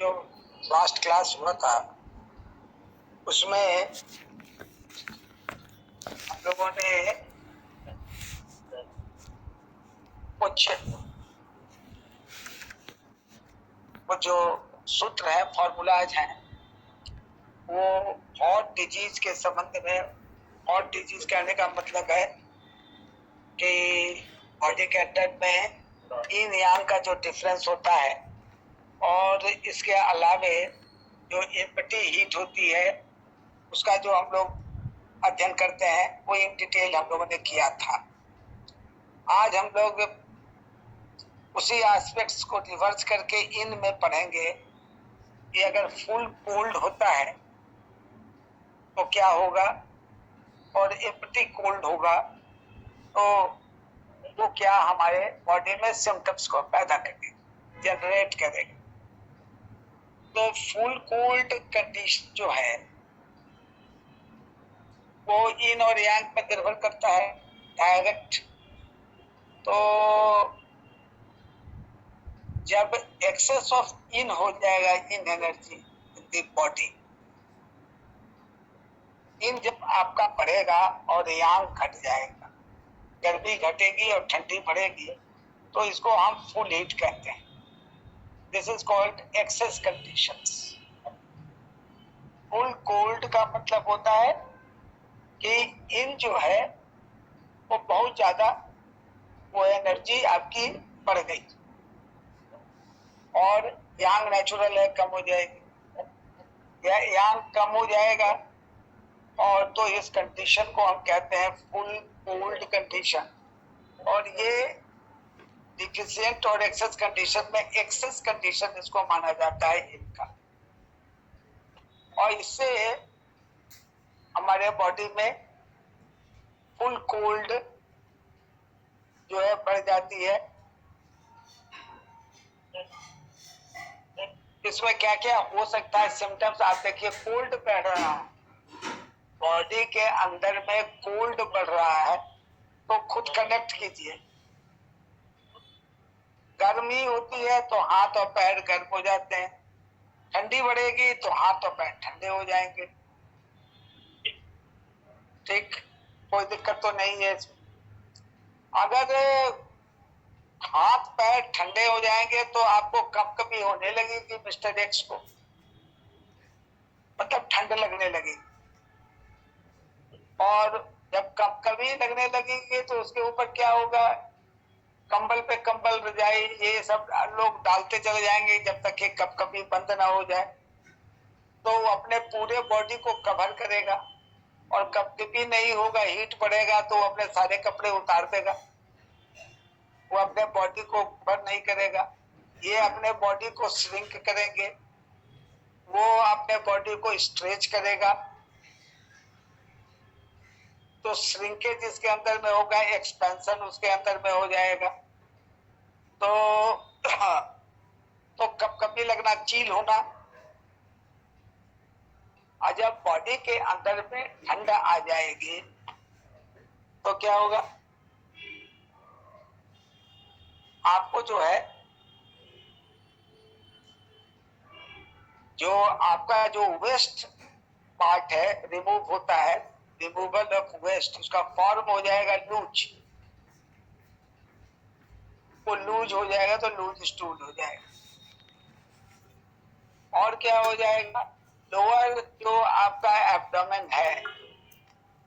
जो last class हुआ था उसमें हम लोगों ने कुछ वो जो सूत्र है, फॉर्मूलाज हैं, वो हॉट डिजीज के संबंध में। हॉट डिजीज कहने का मतलब है कि बॉडी के अंदर में yin yang का जो डिफरेंस होता है, और इसके अलावे जो एम्पटी हीट होती है उसका जो हम लोग अध्ययन करते हैं वो इन डिटेल हम लोगों ने किया था। आज हम लोग उसी एस्पेक्ट्स को रिवर्स करके इन में पढ़ेंगे कि अगर फुल कोल्ड होता है तो क्या होगा, और एम्पटी कोल्ड होगा तो वो क्या हमारे बॉडी में सिम्टम्स को पैदा करेगा, जनरेट करेगा। तो फुल कोल्ड कंडीशन जो है वो इन और यांग पर निर्भर करता है डायरेक्ट। तो जब एक्सेस ऑफ इन हो जाएगा, in energy in the body, इन जब आपका बढ़ेगा और यांग घट जाएगा, गर्मी घटेगी और ठंडी बढ़ेगी, तो इसको हम फुल हीट कहते हैं। This is called excess conditions. Full cold का मतलब होता है कि इन जो है वो बहुत ज्यादा, वो एनर्जी आपकी बढ़ गई और यांग नेचुरल है कम हो जाएगी, या यांग कम हो जाएगा, और तो इस कंडीशन को हम कहते हैं फुल कोल्ड कंडीशन। और ये डिफिशिएंट और एक्सेस कंडीशन में एक्सेस कंडीशन इसको माना जाता है इनका, और इससे हमारे बॉडी में फुल कोल्ड जो है बढ़ जाती है। इसमें क्या क्या हो सकता है सिम्टम्स, आप देखिए। कोल्ड बढ़ रहा है, बॉडी के अंदर में कोल्ड बढ़ रहा है तो खुद कनेक्ट कीजिए। गर्मी होती है तो हाथ और पैर गर्म हो जाते हैं, ठंडी बढ़ेगी तो हाथ और पैर ठंडे हो जाएंगे। ठीक, कोई दिक्कत तो नहीं है इसमें। अगर हाथ पैर ठंडे हो जाएंगे तो आपको कभी होने लगेगी मिस्टर एक्स को, मतलब ठंड लगने लगेगी, और जब कभी लगने लगेगी तो उसके ऊपर क्या होगा, कंबल पे कंबल, रजाई, ये सब लोग डालते चले जाएंगे जब तक कि कभी बंद ना हो जाए। तो वो अपने पूरे बॉडी को कवर करेगा, और कभी नहीं होगा, हीट बढ़ेगा तो अपने सारे कपड़े उतार देगा, वो अपने बॉडी को कवर नहीं करेगा। ये अपने बॉडी को श्रिंक करेंगे, वो अपने बॉडी को स्ट्रेच करेगा। तो श्रिंकेज इसके अंदर में होगा, एक्सपेंशन उसके अंदर में हो जाएगा। तो कभी लगना, चील होना। और जब बॉडी के अंदर में ठंड आ जाएगी तो क्या होगा, आपको जो है, जो आपका जो वेस्ट पार्ट है रिमूव होता है, रिमूवल ऑफ वेस्ट, उसका फॉर्म हो जाएगा लूज। वो लूज हो जाएगा तो लूज स्टूल हो जाएगा। और क्या हो जाएगा, लोअर जो आपका एब्डोमेन है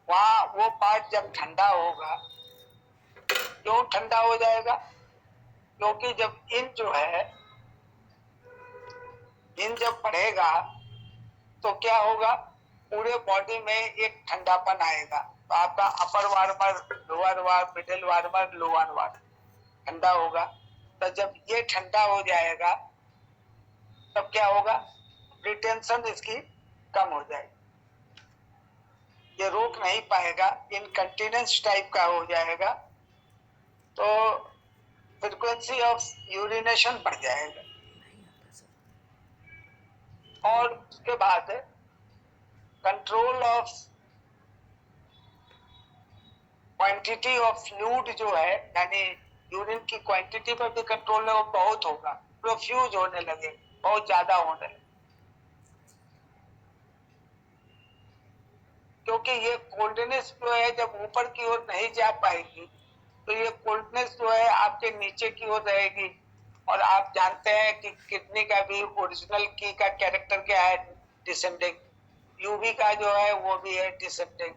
वहां वो पार्ट जब ठंडा होगा, क्यों ठंडा हो जाएगा, क्योंकि जब इन जो है, इन जब बढ़ेगा तो क्या होगा, पूरे बॉडी में एक ठंडापन आएगा। तो आपका upper warmer, lower warmer, middle warmer, lower warmer ठंडा होगा। तो जब ये ठंडा हो जाएगा तब क्या होगा, रिटेंशन इसकी कम हो जाएगी, ये रोक नहीं पाएगा, इनकंटिनेंस टाइप का हो जाएगा। तो फ्रीक्वेंसी ऑफ यूरिनेशन बढ़ जाएगा। और उसके बाद control of quantity of fluid जो है, यानी यूरिन की क्वांटिटी पर भी कंट्रोल है, वो बहुत होगा, प्रोफ्यूज होने लगे। बहुत ज्यादा होने लगे, क्योंकि ये कोल्डनेस जो है जब ऊपर की ओर नहीं जा पाएगी तो ये कोल्डनेस जो है आपके नीचे की ओर रहेगी। और आप जानते हैं कि किडनी का भी ओरिजिनल की का कैरेक्टर क्या है, डिसेंडिंग। यूवी का जो है वो भी है डिसेंडिंग।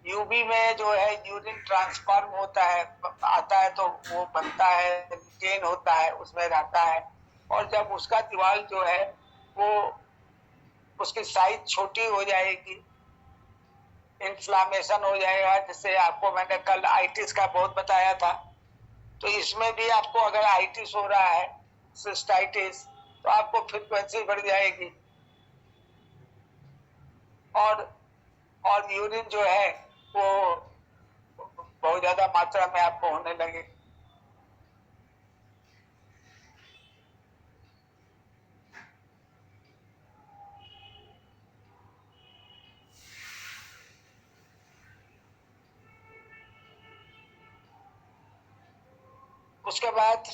यूवी में जो है यूरिन ट्रांसफॉर्म होता है, आता है तो वो बनता है, रिटेन होता है, उसमें रहता है। और जब उसका दीवार जो है वो उसकी साइज छोटी हो जाएगी, इन्फ्लामेशन हो जाएगा, जिससे आपको मैंने कल आइटिस का बहुत बताया था। तो इसमें भी आपको अगर आइटिस हो रहा है, सिस्टाइटिस, तो आपको फ्रीक्वेंसी बढ़ जाएगी और यूरिन जो है वो बहुत ज्यादा मात्रा में आपको होने लगे। उसके बाद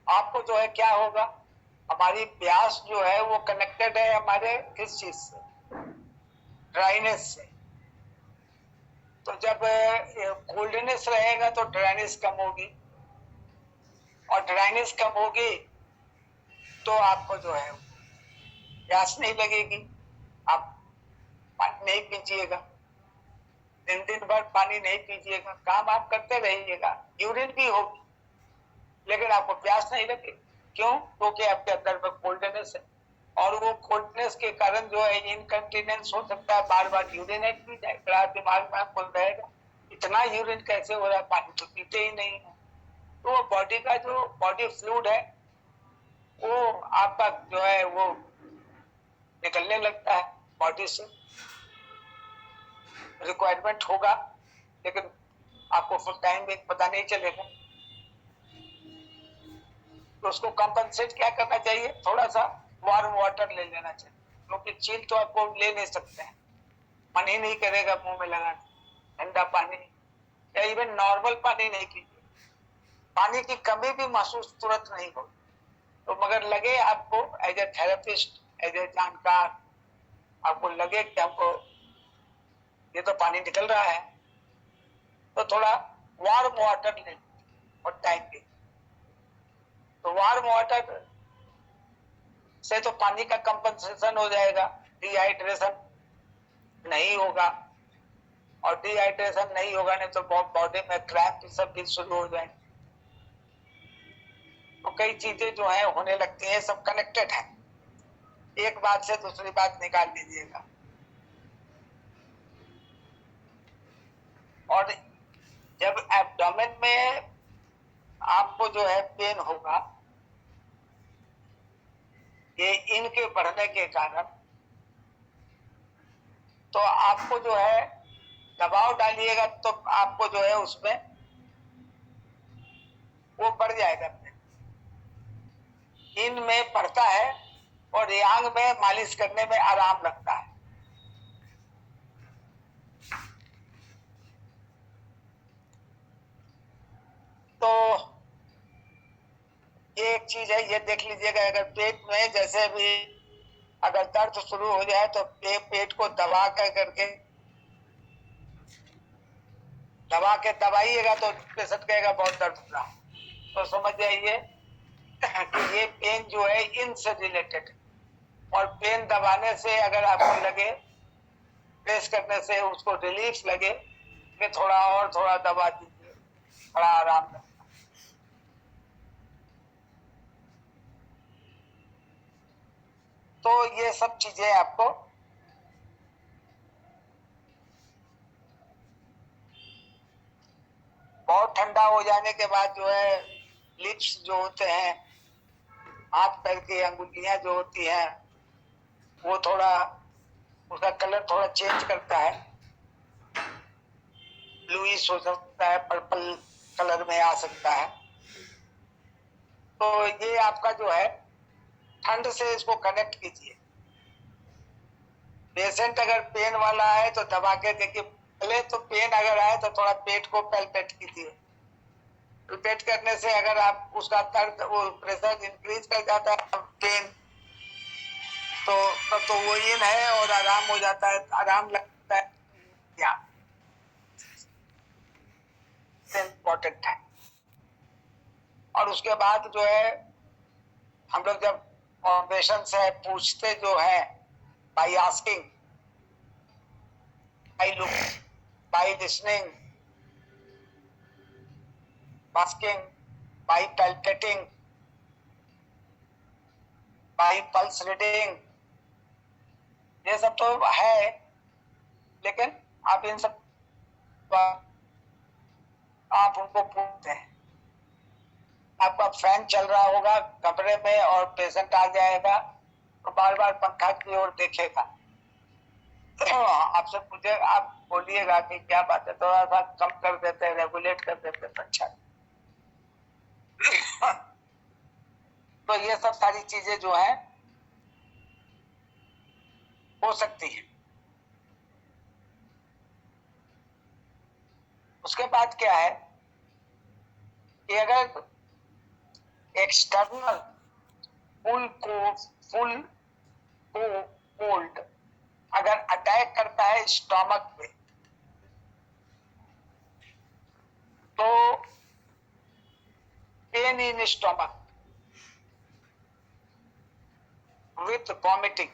आपको जो है क्या होगा, हमारी प्यास जो है वो कनेक्टेड है हमारे किस चीज से, ड्राइनेस से। तो जब कोल्डनेस रहेगा तो ड्राइनेस कम होगी, और ड्राइनेस कम होगी तो आपको जो है प्यास नहीं लगेगी, आप पानी नहीं पीजिएगा, दिन दिन भर पानी नहीं पीजिएगा, काम आप करते रहिएगा, यूरिन भी होगी लेकिन आपको प्यास नहीं लगेगी। क्यों? क्योंकि आपके अंदर में कोल्डनेस है, और वो कोल्डनेस के कारण जो है इनकंटिनेंस हो सकता है, बार बार यूरिनेट भी जाएगा, दिमाग में आपको रहेगा इतना यूरिन कैसे हो रहा है, पानी तो पीते ही नहीं है। तो वो बॉडी का जो बॉडी फ्लूइड है वो आपका जो है वो निकलने लगता है बॉडी से, रिक्वायरमेंट होगा लेकिन आपको फुल टाइम में पता नहीं चलेगा। तो उसको कंपनसेट क्या करना चाहिए, थोड़ा सा वार्म वाटर ले लेना चाहिए, क्योंकि चील तो आपको ले नहीं सकते हैं, मन ही नहीं करेगा मुंह में लगाना ठंडा पानी, या इवन नॉर्मल पानी नहीं पीजिए, पानी की कमी भी महसूस तुरंत नहीं होगी। तो मगर लगे आपको as a therapist, as a जानकार, आपको लगे कि हमको ये तो पानी निकल रहा है, तो थोड़ा वार्म वाटर ले और टाइम पे। तो वार्म वाटर से तो पानी का कंपनसेशन हो जाएगा, डिहाइड्रेशन नहीं होगा, और डिहाइड्रेशन नहीं होगा नहीं तो बॉडी में क्रैम्प सब भी शुरू हो जाएंगे। तो कई चीजें जो है होने लगती है, सब कनेक्टेड है, एक बात से दूसरी बात निकाल लीजिएगा। और जब एब्डोमेन में आपको जो है पेन होगा, ये इनके बढ़ने के कारण, तो आपको जो है दबाव डालिएगा तो आपको जो है उसमें वो बढ़ जाएगा, इन में पड़ता है और यांग में मालिश करने में आराम लगता है। तो ये एक चीज है, ये देख लीजिएगा, अगर पेट में जैसे भी अगर दर्द शुरू हो जाए तो पेट को दबा करके दबाइएगा तो पेशेंट कहेगा बहुत दर्द हो रहा है, तो समझ जाइए कि ये पेन जो है इनसे रिलेटेड। और पेन दबाने से अगर आपको लगे, प्रेस करने से उसको रिलीफ लगे कि थोड़ा और थोड़ा दबा दीजिए, बड़ा आराम लगता है। तो ये सब चीजें आपको बहुत ठंडा हो जाने के बाद जो है लिप्स जो होते हैं, हाथ पैर की अंगुलियां जो होती हैं, वो थोड़ा उसका कलर थोड़ा चेंज करता है, ब्लूइश हो सकता है, पर्पल कलर में आ सकता है। तो ये आपका जो है ठंड से इसको कनेक्ट कीजिए, पेशेंट अगर पेन वाला है तो दबा के देखिए, पहले तो पेन अगर आए तो थोड़ा पेट को पैल्पेट कीजिए। पैल्पेट करने से अगर आप उसका दर्द, वो प्रेशर इंक्रीज कर जाता है पेन, तो वो इन है और आराम हो जाता है, आराम लगता है, या इम्पोर्टेंट है। और उसके बाद जो है हम लोग जब ऑपरेशन से पूछते जो है, by asking, by look, by listening, asking, by palpating, by pulse reading, ये सब तो है, लेकिन आप इन सब आप उनको पूछते हैं। आपका फैन चल रहा होगा कमरे में और पेशेंट आ जाएगा तो बार बार पंखा की ओर देखेगा, आपसे पूछे, आप बोलिएगा कि क्या बात है, थोड़ा सा कम कर देते हैं, रेगुलेट कर देते हैं, अच्छा। तो ये सब सारी चीजें जो है हो सकती है। उसके बाद क्या है कि अगर एक्सटर्नल फुल कोल्ड अगर अटैक करता है स्टमक पे, तो pain in stomach with vomiting,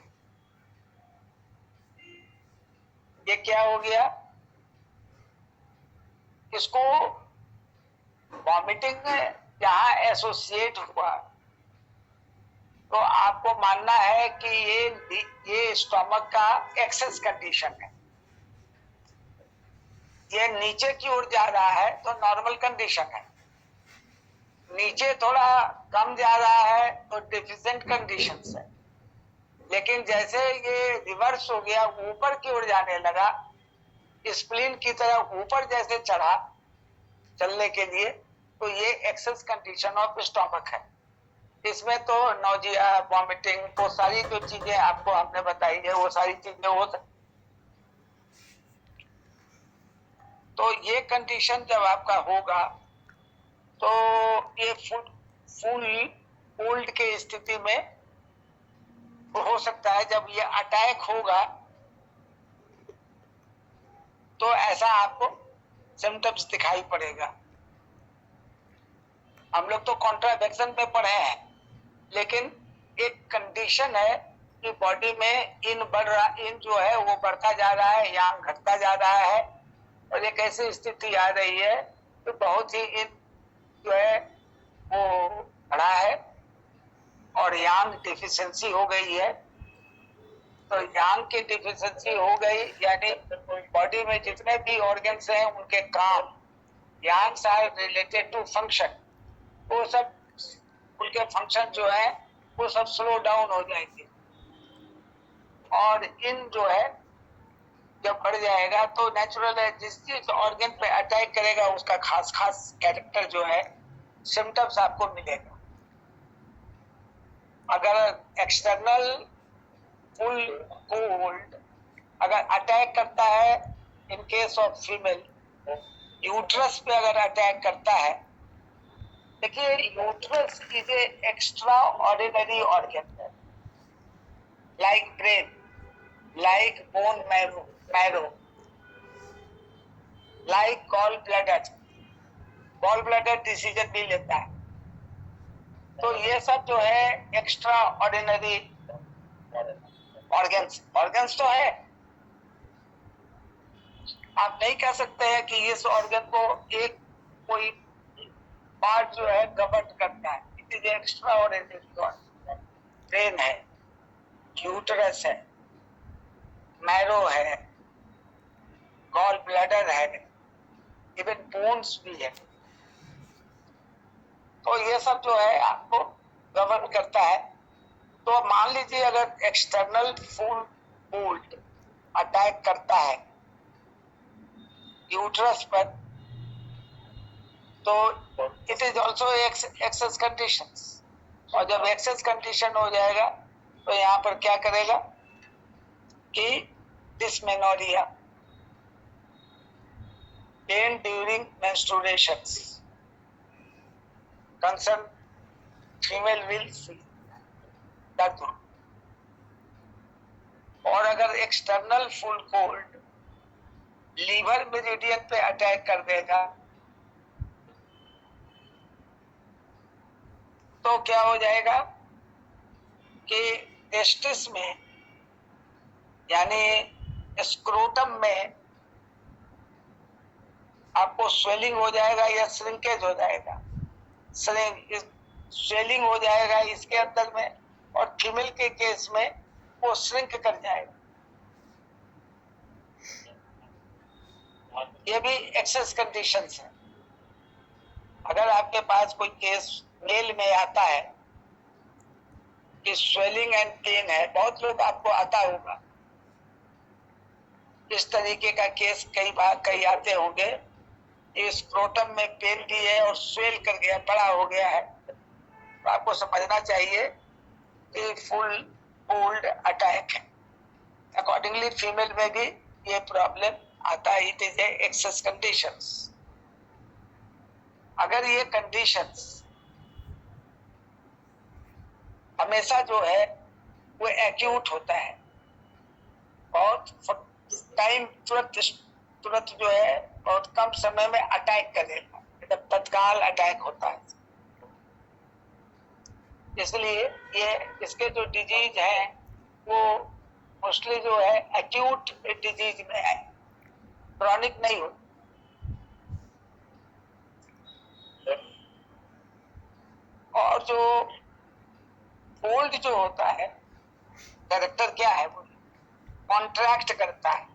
ये क्या हो गया, इसको वॉमिटिंग जहां एसोसिएट हुआ तो आपको मानना है कि ये स्टमक का एक्सेस कंडीशन है। ये नीचे की ओर जा रहा है तो नॉर्मल कंडीशन है, नीचे थोड़ा कम जा रहा है तो डिफिशिएंट कंडीशन है। लेकिन जैसे ये रिवर्स हो गया, ऊपर की ओर जाने लगा, स्प्लीन की तरह ऊपर जैसे चढ़ा चलने के लिए, तो ये एक्सेस कंडीशन ऑफ स्टमक है। इसमें तो नौजिया, वॉमिटिंग, वो सारी जो चीजें आपको हमने बताई है वो सारी चीजें हो सकती। तो ये कंडीशन जब आपका होगा तो ये फुल कोल्ड के स्थिति में हो सकता है। जब ये अटैक होगा तो ऐसा आपको सिम्टम्स दिखाई पड़ेगा। हम लोग तो कॉन्ट्रावेक्शन में पढ़े हैं, लेकिन एक कंडीशन है कि बॉडी में इन जो है वो बढ़ता जा रहा है, यांग घटता जा रहा है, और एक ऐसी स्थिति आ रही है तो बहुत ही इन जो है वो बढ़ा है और यांग डिफिशिएंसी हो गई है। तो यांग की डिफिशिएंसी हो गई यानी बॉडी में जितने भी ऑर्गन्स हैं उनके काम, यांग्स आर रिलेटेड टू फंक्शन, वो सब उनके फंक्शन जो है वो सब स्लो डाउन हो जाएंगे। और इन जो है जब बढ़ जाएगा तो नेचुरल है, जिस ऑर्गन पे अटैक करेगा उसका खास खास कैरेक्टर जो है, सिम्टम्स आपको मिलेगा। अगर एक्सटर्नल फुल कोल्ड अगर अटैक करता है, in case of female uterus पे अगर अटैक करता है, देखिए uterus is a extraordinary organ है, like brain, like bone marrow, like gall bladder decision भी लेता है। तो ये सब जो है एक्स्ट्रा ऑर्डिनरी ऑर्गन्स तो है। आप नहीं कह सकते हैं कि इस ऑर्गन को एक कोई पार्ट जो है गवर्न करता है। It is extra ordinary organ. Brain है, यूटरस है, मैरो है, गॉल ब्लैडर है, इवन बोन्स भी है। तो ये सब जो है आपको गवर्न करता है। तो मान लीजिए अगर एक्सटर्नल फुल कोल्ड अटैक करता है यूट्रस पर, तो it is also excess conditions. और जब एक्सेस कंडीशन हो जाएगा तो यहाँ पर क्या करेगा कि dysmenorrhea, pain during menstruations, concern female will feel दर्द हो। और अगर external full cold liver meridian पे अटैक कर देगा तो क्या हो जाएगा कि टेस्टिस में यानी स्क्रोटम में आपको स्वेलिंग हो जाएगा या श्रिंकेज हो जाएगा। स्वेलिंग हो जाएगा इसके अंदर में, और फीमेल के केस में वो श्रिंक कर जाएगा। ये भी एक्सेस कंडीशंस है। अगर आपके पास कोई केस मेल में आता है कि स्वेलिंग एंड पेन है, बहुत लोग आपको आता होगा इस तरीके का केस, कई आते होंगे, स्क्रोटम में पेन भी है और स्वेल कर गया, बड़ा हो गया है, तो आपको समझना चाहिए कि फुल कोल्ड अटैक है। अकॉर्डिंगली फीमेल में भी ये प्रॉब्लम आता है। It is excess conditions. अगर ये कंडीशंस हमेशा जो है वो एक्यूट होता है, बहुत टाइम तुरंत जो है बहुत कम समय में अटैक करेगा, मतलब तत्काल अटैक होता है। इसलिए ये इसके जो डिजीज है वो मोस्टली जो है एक्यूट डिजीज में है, क्रॉनिक नहीं होती। और जो कोल्ड जो होता है, कैरेक्टर क्या है, वो कॉन्ट्रैक्ट करता है,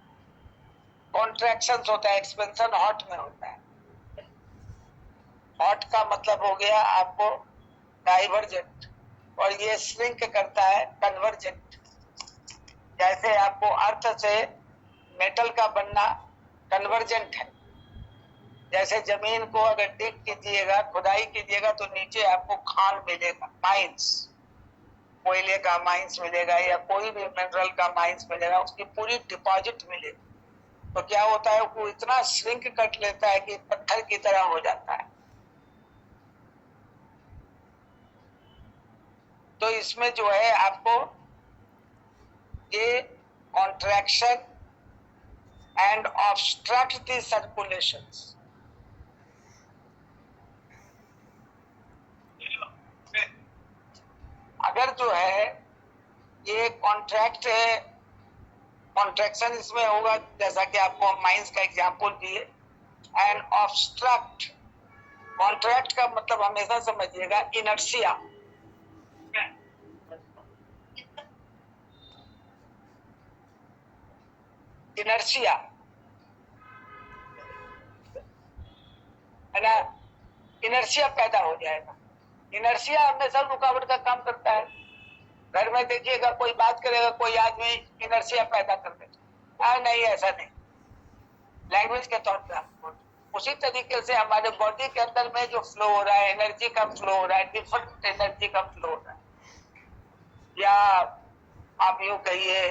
कॉन्ट्रैक्शन होता है, एक्सपेंशन हॉट में होता है। हॉट का मतलब हो गया आपको डाइवर्जेंट, और ये श्रिंक करता है कन्वर्जेंट। जैसे आपको अर्थ से मेटल का बनना कन्वर्जेंट है। जैसे जमीन को अगर डिग कीजिएगा, खुदाई कीजिएगा, तो नीचे आपको खान मिलेगा, माइंस, कोयले का माइंस मिलेगा या कोई भी मिनरल का माइंस मिलेगा, उसकी पूरी डिपॉजिट मिलेगी। तो क्या होता है, वो इतना श्रिंक कट लेता है कि पत्थर की तरह हो जाता है। तो इसमें जो है आपको ये contraction and obstruct the circulations. अगर जो है ये कॉन्ट्रैक्शन इसमें होगा, जैसा कि आपको माइंस का एग्जांपल दिए, एंड ऑब्स्ट्रक्ट, कॉन्ट्रैक्ट का मतलब हमेशा समझिएगा इनर्शिया। इनर्शिया है ना, इनर्शिया पैदा हो जाएगा। इनर्शिया हमेशा रुकावट का काम करता है। घर में देखिएगा कोई बात करेगा, कोई आदमी इनर्शिया पैदा कर देता है, नहीं ऐसा नहीं, लैंग्वेज के तौर पर आपको उसी तरीके से हमारे बॉडी के अंदर में जो फ्लो हो रहा है, एनर्जी का फ्लो हो रहा है, डिफरेंट एनर्जी का फ्लो हो रहा है, या आप यूं कहिए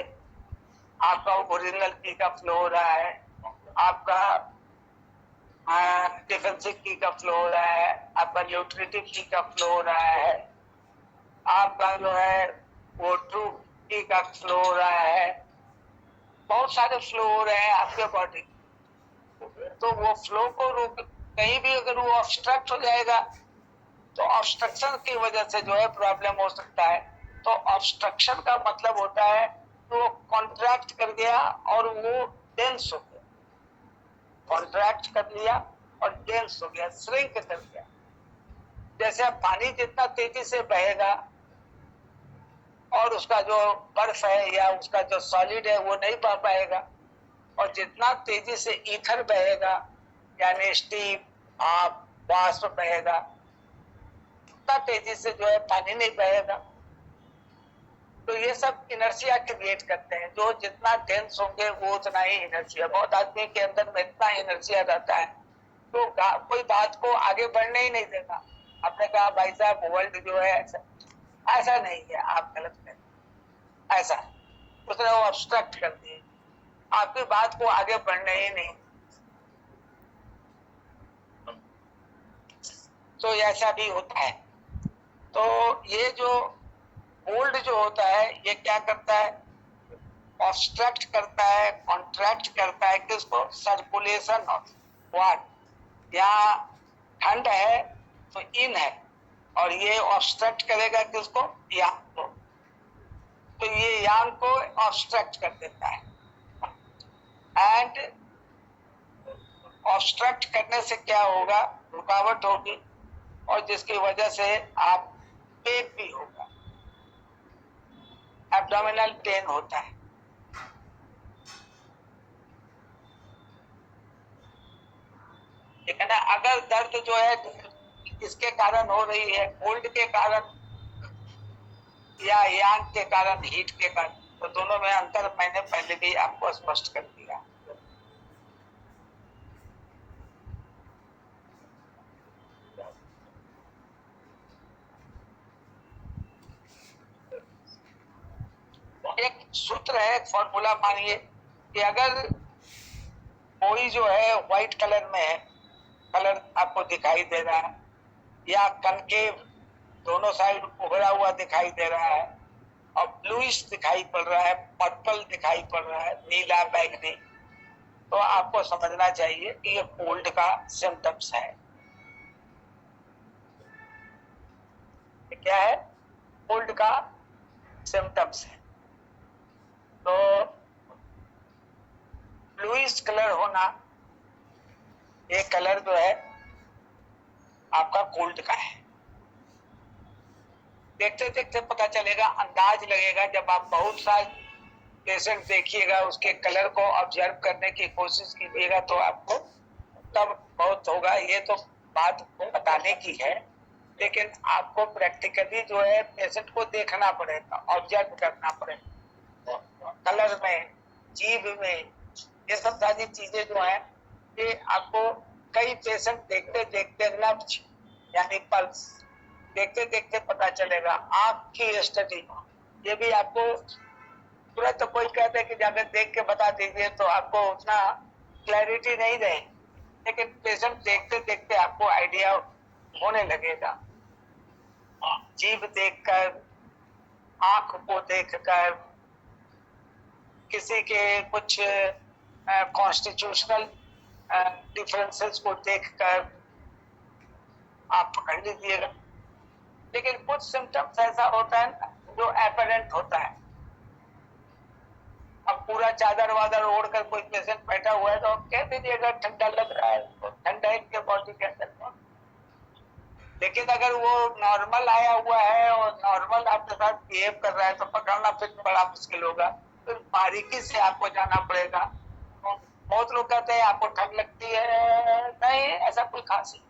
आपका ओरिजिनल की का फ्लो हो रहा है, आपका डिफेंसिव की का फ्लो हो रहा है, आपका न्यूट्रिटिव की का फ्लो हो रहा है, आपका जो है वो ट्रू की का फ्लो हो रहा है, बहुत सारे फ्लो हो रहे हैं आपके बॉडी। तो वो फ्लो को रोक, कहीं भी अगर वो ऑब्स्ट्रक्ट हो जाएगा तो ऑब्स्ट्रक्शन की वजह से जो है प्रॉब्लम हो सकता है। तो ऑब्स्ट्रक्शन का मतलब होता है वो कॉन्ट्रैक्ट कर गया और वो डेंस हो गया, कॉन्ट्रैक्ट कर लिया और डेंस हो गया, श्रिंक कर गया। जैसे अब पानी जितना तेजी से बहेगा और उसका जो बर्फ है या उसका जो सॉलिड है वो नहीं बह पाएगा, और जितना तेजी से ईथर बहेगा यानी स्टीम, भाप, वाष्प बहेगा, उतना तेजी से जो है पानी नहीं बहेगा। तो ये सब इनर्शिया क्रिएट करते हैं। जो जितना डेंस होंगे वो उतना ही इनर्शिया। बहुत आदमी के अंदर में इतना इनर्शिया रहता है तो कोई बात को आगे बढ़ने ही नहीं देगा। आपने कहा भाई साहब वर्ल्ड जो है ऐसा नहीं है, आप गलत करें, ऐसा उसने वो ऑब्स्ट्रक्ट कर दिए। आपकी बात को आगे बढ़ने ही नहीं। तो ऐसा भी होता है। तो ये जो कोल्ड जो होता है ये क्या करता है, ऑब्स्ट्रक्ट करता है, कॉन्ट्रैक्ट करता है किसको, सर्कुलेशन ऑफ वाट। यहाँ ठंड है तो इन है, और ये ऑब्स्ट्रक्ट करेगा किसको, यांग को। तो ये यांग को ऑब्स्ट्रक्ट कर देता है, एंड ऑब्स्ट्रक्ट करने से क्या होगा, रुकावट होगी, और जिसकी वजह से आप पेन भी होगा, एब्डोमिनल पेन होता है। ठीक है ना। अगर दर्द जो है इसके कारण हो रही है, कोल्ड के कारण या यांग के कारण, हीट के कारण, तो दोनों में अंतर मैंने पहले भी आपको स्पष्ट कर दिया। एक सूत्र है, फॉर्मूला मानिए कि अगर कोई जो है व्हाइट कलर में है, कलर आपको दिखाई दे रहा है, या कनकेव दोनों साइड उभरा हुआ दिखाई दे रहा है, और ब्लूइश दिखाई पड़ रहा है, पर्पल दिखाई पड़ रहा है, नीला बैगनी, तो आपको समझना चाहिए कि ये कोल्ड का सिम्टम्स है। क्या है, कोल्ड का सिम्टम्स है। तो ब्लूइश कलर होना, ये कलर जो है आपका कोल्ड का है। देखते देखते पता चलेगा, अंदाज लगेगा, जब आप बहुत सारे पेशेंट देखिएगा, उसके कलर को ऑब्जर्व करने की कोशिश कीजिएगा, तो आपको तब बहुत होगा। ये तो बात बताने की है, लेकिन आपको प्रैक्टिकली जो है पेशेंट को देखना पड़ेगा, ऑब्जर्व करना पड़ेगा, कलर में, जीभ में, ये सब सारी चीजें जो है ये आपको कई पेशेंट देखते देखते नब्ज यानी पल्स देखते देखते पता चलेगा। आंख की स्टडी, ये भी आपको तुरंत कोई कहते कि जाकर देख के बता दीजिए तो आपको उतना क्लैरिटी नहीं रहे, लेकिन पेशेंट देखते देखते आपको आइडिया होने लगेगा। जीभ देखकर, आंख को देखकर, किसी के कुछ कॉन्स्टिट्यूशनल डिफरेंसेस को देखकर आप पकड़ लीजिएगा। लेकिन कुछ सिम्टम्स ऐसा होता है जो एपरेंट होता है। अब पूरा चादर वादर ओढ़कर कोई पेशेंट बैठा हुआ है तो कह दीजिएगा ठंडा लग रहा है, तो ठंडा है बॉडी के अंदर। लेकिन अगर वो नॉर्मल आया हुआ है और नॉर्मल आपके साथ बिहेव कर रहा है तो पकड़ना फिर बड़ा मुश्किल होगा, फिर बारीकी से आपको जाना पड़ेगा। बहुत लोग कहते हैं आपको ठंड लगती है, नहीं ऐसा कोई खास नहीं।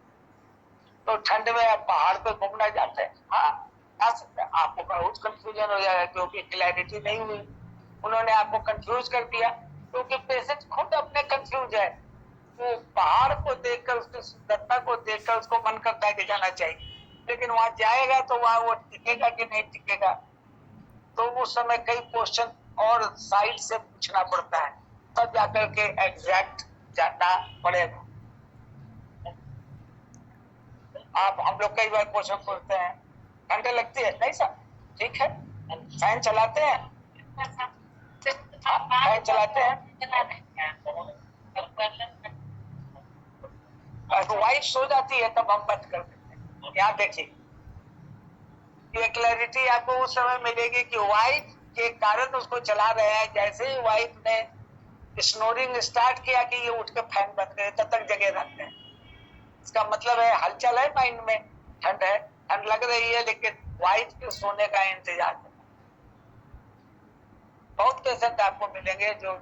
तो ठंड में आप पहाड़ पे घूमना जाते हैं, हाँ आ सकते हैं, आपको बहुत कंफ्यूजन हो जाएगा क्योंकि क्लैरिटी नहीं हुई, उन्होंने आपको कंफ्यूज कर दिया, क्योंकि पेशेंट खुद अपने कंफ्यूज है। वो पहाड़ को देखकर, उसकी सुंदरता को देखकर उसको मन करता है कि जाना चाहिए, लेकिन वहां जाएगा तो वहां वो टिकेगा कि नहीं टिकेगा, तो उस समय कई क्वेश्चन और साइड से पूछना पड़ता है, तब जाकर के एग्जैक्ट जानना पड़ेगा। आप हम लोग कई बार क्वेश्चन पूछते हैं, ठंड लगती है, नहीं सर ठीक है, फैन चलाते हैं, फैन चलाते हैं, वाइफ सो जाती है तब हम बंद कर देते हैं। यहाँ देखिए, ये क्लैरिटी आपको उस समय मिलेगी कि वाइफ के कारण उसको चला रहे हैं। जैसे ही वाइफ ने स्नोरिंग स्टार्ट किया कि ये उठ के फैन बंद करे, तब तक जगह रहते हैं। इसका मतलब है हलचल है माइंड में, ठंड है, ठंड लग रही है, लेकिन वाइफ के सोने का इंतजार है। बहुत पेशेंट आपको मिलेंगे जो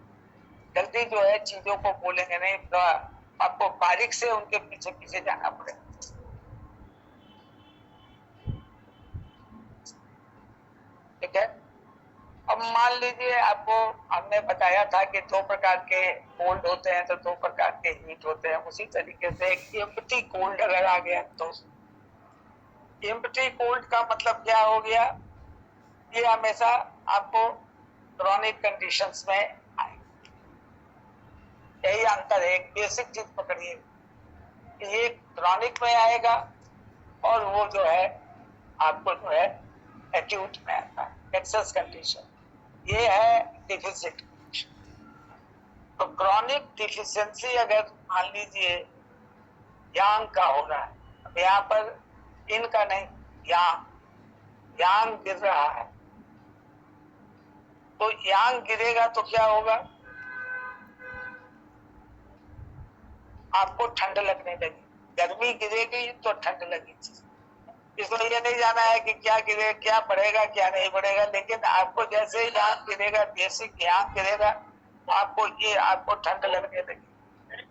जल्दी जो है चीजों को बोलेंगे नहीं, तो आपको बारीक से उनके पीछे पीछे जाना पड़ेगा। ठीक है। अब मान लीजिए आपको हमने बताया था कि दो प्रकार के कोल्ड होते हैं, तो दो प्रकार के हीट होते हैं। उसी तरीके से एक एम्प्टी कोल्ड अगर आ गया तो एम्प्टी कोल्ड का मतलब क्या हो गया, ये हमेशा आपको क्रॉनिक कंडीशंस में आए। यही अंतर है। एक बेसिक चीज पकड़िए, ये क्रॉनिक में आएगा और वो जो है आपको जो है एक्यूट में आता है, एक्सेस कंडीशन। ये है डिफिशिट। तो क्रॉनिक डिफिशियंसी अगर मान लीजिए यांग का हो रहा है, अब यहाँ पर इनका नहीं, यांग गिर रहा है, तो यांग गिरेगा तो क्या होगा, आपको ठंड लगने लगी, गर्मी गिरेगी तो ठंड लगेगी। इसमें ये नहीं जाना है कि क्या गिरे, क्या बढ़ेगा क्या नहीं बढ़ेगा, लेकिन आपको जैसे ही यांग गिरेगा, बेसिक यांग गिरेगा, आपको ठंड लगने लगी,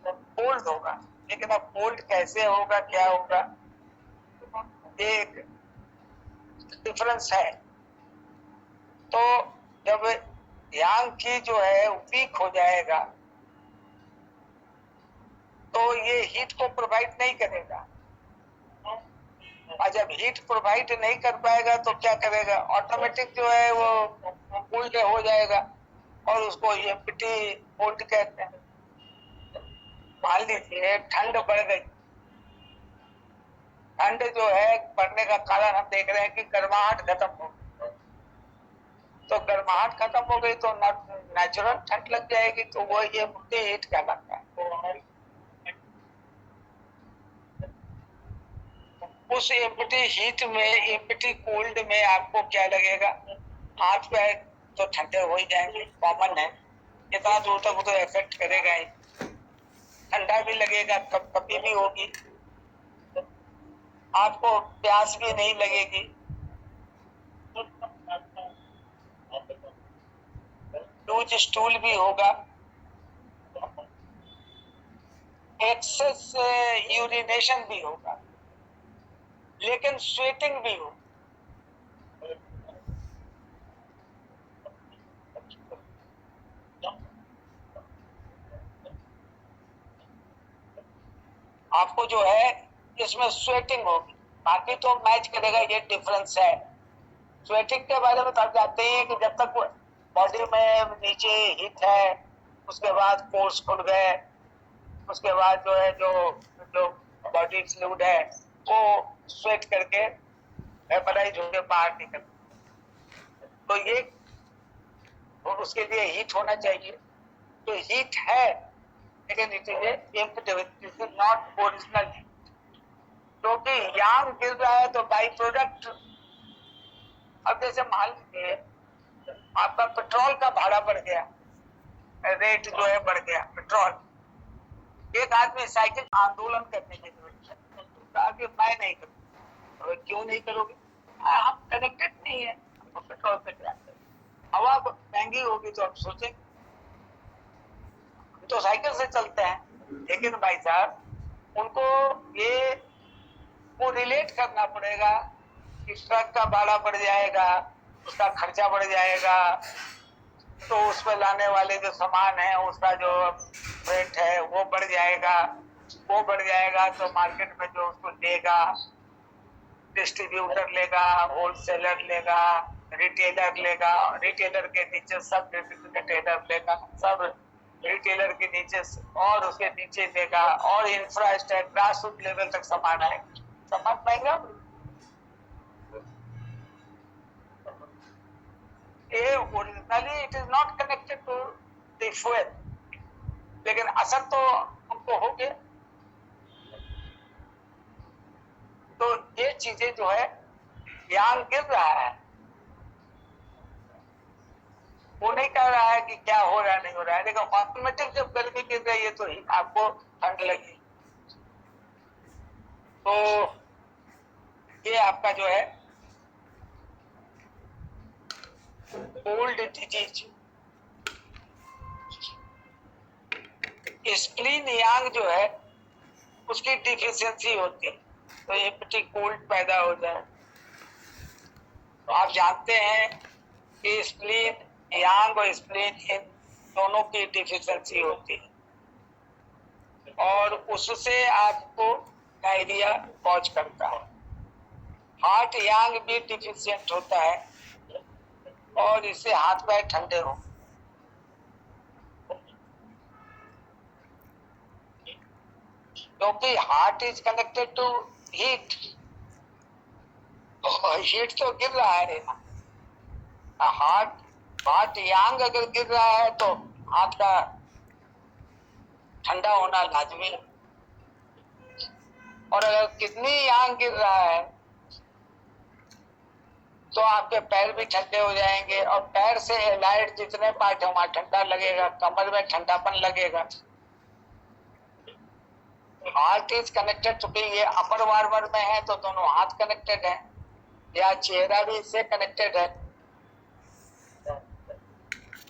कोल्ड होगा। लेकिन अब कोल्ड कैसे होगा, क्या होगा, एक डिफरेंस है। तो जब यांग की जो है वीक हो जाएगा तो ये हीट को प्रोवाइड नहीं करेगा, और जब हीट प्रोवाइड नहीं कर पाएगा तो क्या करेगा, ऑटोमेटिक जो है वो कोल्ड हो जाएगा और उसको एम्प्टी कोल्ड कहते हैं। मान लीजिए ठंड बढ़ गई, ठंड जो है बढ़ने का कारण हम देख रहे हैं कि गर्माहट खत्म हो गई, तो गर्माहट खत्म हो गई तो नेचुरल ठंड लग जाएगी, तो वो ये एम्प्टी हीट कहलाता है। उस एम्प्टी हीट में, एम्प्टी कोल्ड में आपको क्या लगेगा, हाथ पैर तो ठंडे हो ही जाएंगे, कॉमन है, इतना दूर तक तो इफेक्ट करेगा ही। ठंडा भी लगेगा, कपकपी भी होगी, आपको प्यास भी नहीं लगेगी, लूज स्टूल भी होगा, एक्सेस यूरिनेशन भी होगा, लेकिन स्वेटिंग भी हो। आपको जो है इसमें स्वेटिंग होगी, बाकी तो मैच करेगा, ये डिफरेंस है। स्वेटिंग के बारे में तो आप जानते ही हैं कि जब तक बॉडी में नीचे हीट है, उसके बाद पोर्स खुल गए, उसके बाद जो है जो बॉडी फ्लूइड है वो स्वेट करके वेपराइज होकर बाहर निकल, तो ये और उसके लिए हीट होना चाहिए। तो हीट है लेकिन it is not original heat, क्योंकि यांग गिर रहा है तो बाई प्रोडक्ट। अब जैसे मान लीजिए आपका पेट्रोल का भाड़ा बढ़ गया, रेट जो है बढ़ गया पेट्रोल, एक आदमी साइकिल आंदोलन करने की जरूरत है, कहा कि मैं नहीं करूँगा। क्यों नहीं करोगे, हम कनेक्टेड नहीं है, हम पेट्रोल पे जाते हैं, हवा महंगी होगी तो आप सोचेंगे, तो साइकिल से चलते हैं। लेकिन भाई साहब उनको ये वो रिलेट करना पड़ेगा कि ट्रक का भाड़ा बढ़ जाएगा, उसका खर्चा बढ़ जाएगा, तो उस पर लाने वाले जो सामान है उसका जो रेट है वो बढ़ जाएगा, वो बढ़ जाएगा तो मार्केट में जो उसको लेगा, डिस्ट्रीब्यूटर लेगा, होलसेलर लेगा, रिटेलर लेगा, रिटेलर के नीचे सब रिटेलर लेगा, सब रिटेलर के नीचे और उसके नीचे लेगा, और इंफ्रास्ट्रक्चर ग्रास रूट लेवल तक सामान आएगा, सामान महंगा। Originally it is not connected to the fuel, लेकिन असर तो उनको हो गया। तो ये चीजें जो है यांग गिर रहा है, वो नहीं कह रहा है कि क्या हो रहा है नहीं हो रहा है, लेकिन ऑटोमेटिक जब गर्मी गिर रही है तो आपको ठंड लगी। तो ये आपका जो है कोल्ड डिजीज, स्प्लीन यांग जो है उसकी डिफिशियंसी होती है, तो एम्प्टी कोल्ड पैदा हो जाए। तो आप जानते हैं कि स्प्लीन यांग और स्प्लीन इन दोनों की डिफिशियंसी होती है और उससे आपको डायरिया कॉज करता है। हार्ट यांग भी डिफिशियंट होता है और इससे हाथ पैर ठंडे हो। क्योंकि heart is connected to heat, heat तो गिर रहा है ना। हार्ट यांग अगर गिर रहा है तो हाथ का ठंडा होना लाजमी है। और अगर किडनी यांग गिर रहा है तो आपके पैर भी ठंडे हो जाएंगे, और पैर से एलाइड जितने पार्ट है वहां ठंडा लगेगा, कमर में ठंडापन लगेगा। हार्ट इज कनेक्टेड, चूंकि ये अपर वार्बर में है तो दोनों हाथ कनेक्टेड है, या चेहरा भी इससे कनेक्टेड है,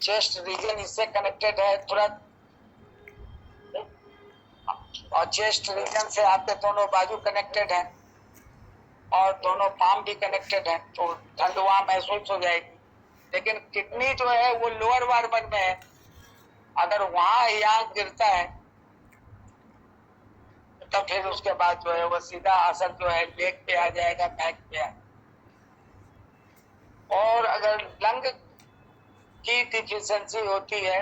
चेस्ट रीजन इससे कनेक्टेड है तुरंत, और चेस्ट रीजन से आपके दोनों बाजू कनेक्टेड है, और दोनों पाम भी कनेक्टेड है, तो ठंड वहां महसूस हो जाएगी। लेकिन किडनी जो है वो लोअर वार्बर में है, अगर वहां यांग गिरता है तो फिर उसके बाद जो है वो सीधा असर जो है लेग पे आ जाएगा, बैक पे आ। और अगर लंग की डिफिशियंसी होती है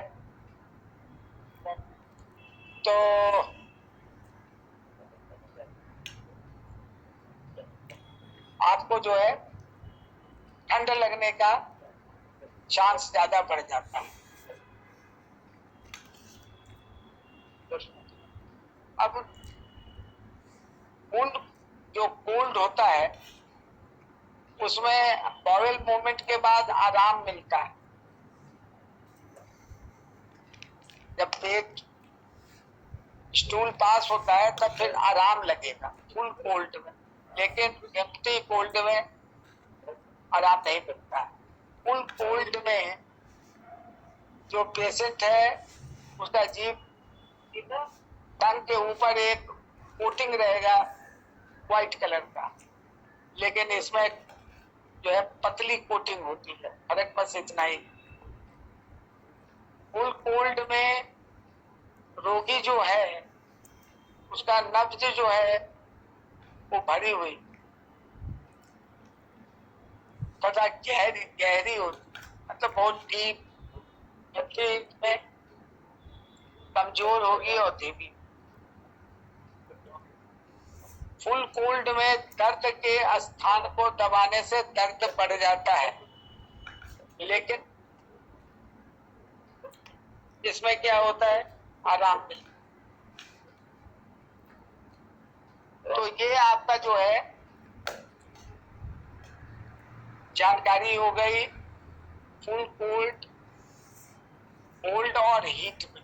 तो आपको जो है ठंड लगने का चांस ज्यादा बढ़ जाता है। अब कोल्ड, जो कोल्ड होता है उसमें बॉवेल मूवमेंट के बाद आराम मिलता है। जब पेट स्टूल पास होता है तब फिर आराम लगेगा फुल कोल्ड में, लेकिन एम्प्टी कोल्ड में आराम नहीं मिलता है। फुल कोल्ड में जो पेशेंट है उसका जीभ टंग के ऊपर एक कोटिंग रहेगा व्हाइट कलर का, लेकिन इसमें जो है पतली कोटिंग होती है, फर्क बस इतना ही। फुल कोल्ड में रोगी जो है उसका नब्ज जो है वो भरी हुई तथा गहरी होती, मतलब बहुत डीप, जबकि में कमजोर होगी और धीमी। फुल कोल्ड में दर्द के स्थान को दबाने से दर्द बढ़ जाता है, लेकिन इसमें क्या होता है आराम मिलता। तो ये आपका जो है जानकारी हो गई फुल कोल्ड, कोल्ड और हीट में।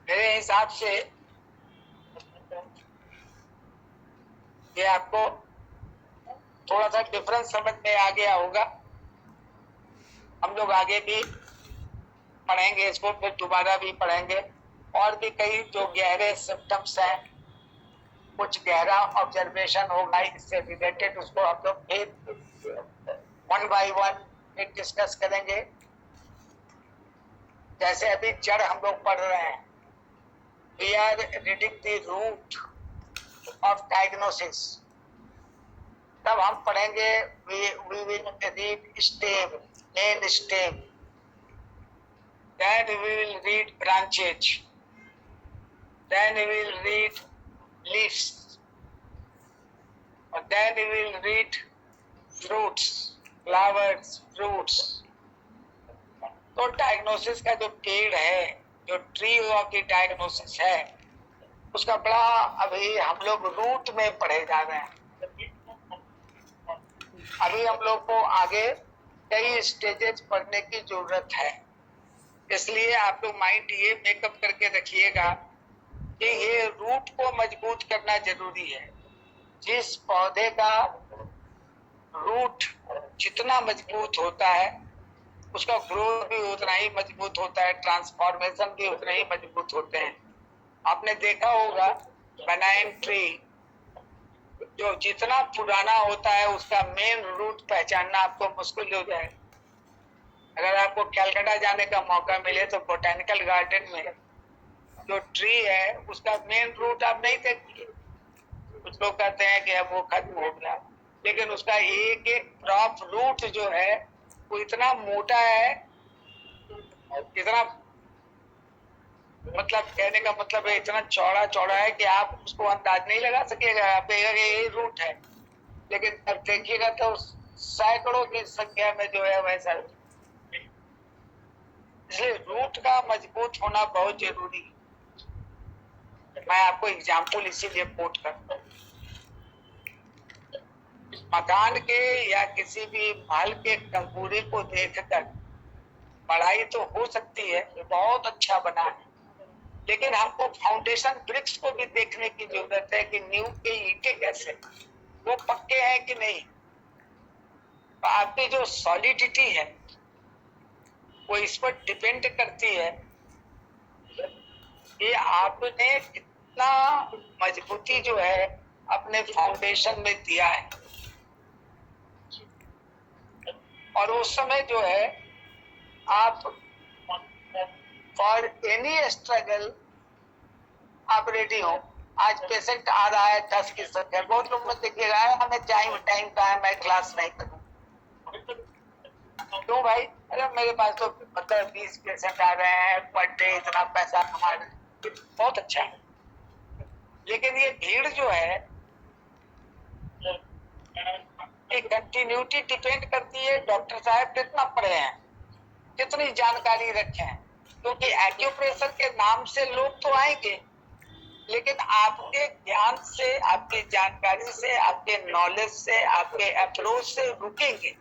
मेरे हिसाब से ये आपको थोड़ा सा डिफरेंस समझ में आ गया होगा। हम लोग आगे भी पढ़ेंगे इसको, फिर दोबारा भी पढ़ेंगे, और भी कई जो गहरे सिम्टम्स हैं, कुछ गहरा ऑब्जर्वेशन होगा इससे रिलेटेड, उसको हम लोग फिर वन बाय वन डिस्कस करेंगे। जैसे अभी जड़ हम लोग पढ़ रहे हैं, we are reading the root of diagnosis. तब हम पढ़ेंगे we will read stem, main stem, then we will read branches, then we will read leaves, and then we will read fruits, flowers, fruits। तो diagnosis का जो पेड़ है, जो tree of the diagnosis है, उसका बड़ा अभी हम लोग रूट में पढ़े जा रहे हैं। अभी हम लोग को आगे कई स्टेजेस पढ़ने की जरूरत है, इसलिए आप लोग माइंड ये मेकअप करके रखिएगा कि ये रूट को मजबूत करना जरूरी है। जिस पौधे का रूट जितना मजबूत होता है उसका ग्रोथ भी उतना ही मजबूत होता है, ट्रांसफॉर्मेशन भी उतना ही मजबूत होते हैं। आपने देखा होगा बनाइन ट्री जो जितना पुराना होता है उसका मेन रूट पहचानना आपको मुश्किल हो जाए। अगर आपको कलकत्ता जाने का मौका मिले तो बोटेनिकल गार्डन में जो ट्री है उसका मेन रूट आप नहीं देखिए। कुछ लोग कहते हैं कि अब वो खत्म हो गया, लेकिन उसका एक एक क्रॉप रूट जो है वो इतना मोटा है, इतना, मतलब कहने का मतलब है इतना चौड़ा चौड़ा है कि आप उसको अंदाज नहीं लगा सकेगा। आप कहेगा कि ये रूट है, लेकिन अब देखिएगा तो सैकड़ों की संख्या में जो है वैसा। इसलिए रूट का मजबूत होना बहुत जरूरी है। मैं आपको एग्जाम्पल इसीलिए कोट करता हूँ। मकान के या किसी भी महल के टंगूरे को देखकर बड़ाई तो हो सकती है, बहुत अच्छा बना है, लेकिन हमको फाउंडेशन ब्रिक्स को भी देखने की जरूरत है कि नींव के ईंटे कैसे, वो पक्के हैं कि नहीं। तो आपकी जो सॉलिडिटी है वो इस पर डिपेंड करती है कि आपने कितना मजबूती जो है अपने फाउंडेशन में दिया है। और उस समय जो है आप फॉर एनी स्ट्रगल आप रेडी हो। आज पेशेंट आ रहा है 10 की संख्या, बहुत लोग में देखिएगा हमें टाइम का है, मैं क्लास नहीं करूँ। क्यों भाई? अरे मेरे पास तो 15-20 पेशेंट आ रहे हैं पर डे, इतना पैसा कमा रहे हैं, बहुत अच्छा है। लेकिन ये भीड़ जो है कंटिन्यूटी डिपेंड करती है डॉक्टर साहब कितना पढ़े हैं, कितनी जानकारी रखे हैं। क्योंकि एक्यूप्रेशर के नाम से लोग तो आएंगे, लेकिन आपके ज्ञान से, आपकी जानकारी से, आपके नॉलेज से, आपके अप्रोच से रुकेंगे।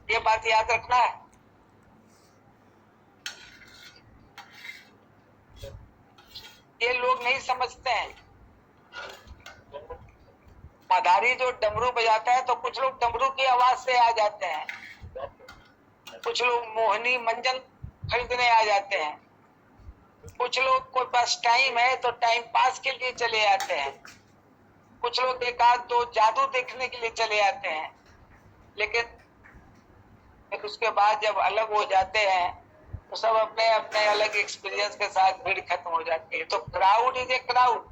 ये बात याद रखना है। ये लोग नहीं समझते हैं। मदारी जो डमरू बजाता है तो कुछ लोग डमरू की आवाज से आ जाते हैं, कुछ लोग मोहनी मंजन खरीदने आ जाते हैं, कुछ लोग को पास टाइम है तो टाइम पास के लिए चले आते हैं, कुछ लोग एक आध दो जादू देखने के लिए चले आते हैं। लेकिन उसके बाद जब अलग हो जाते हैं तो सब अपने अपने अलग एक्सपीरियंस के साथ भीड़ खत्म हो जाती है। तो क्राउड इज ए क्राउड,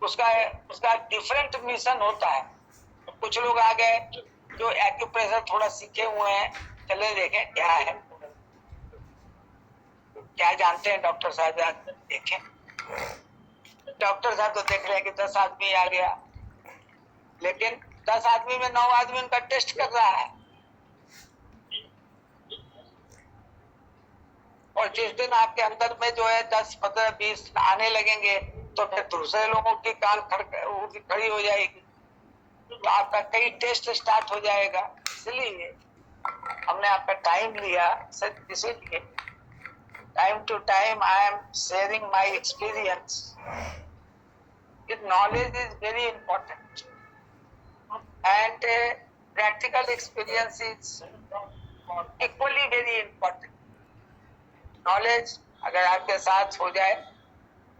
उसका डिफरेंट मिशन होता है। कुछ लोग आ गए जो एक्यूप्रेशर थोड़ा सीखे हुए हैं, चले देखें क्या है, क्या जानते हैं डॉक्टर साहब, देखें। डॉक्टर साहब तो देख रहे हैं कि 10 आदमी आ गया, लेकिन 10 आदमी में 9 आदमी उनका टेस्ट कर रहा है। और जिस दिन आपके अंदर में जो है 10, 15, 20 आने लगेंगे तो फिर दूसरे लोगों की कान खड़ी हो जाएगी, तो आपका कई टेस्ट स्टार्ट हो जाएगा। इसलिए हमने आपका टाइम लिया, सिर्फ इसीलिए time to time I am sharing my experience. Knowledge is very important and practical experience is equally very important. Knowledge अगर आपके साथ हो जाए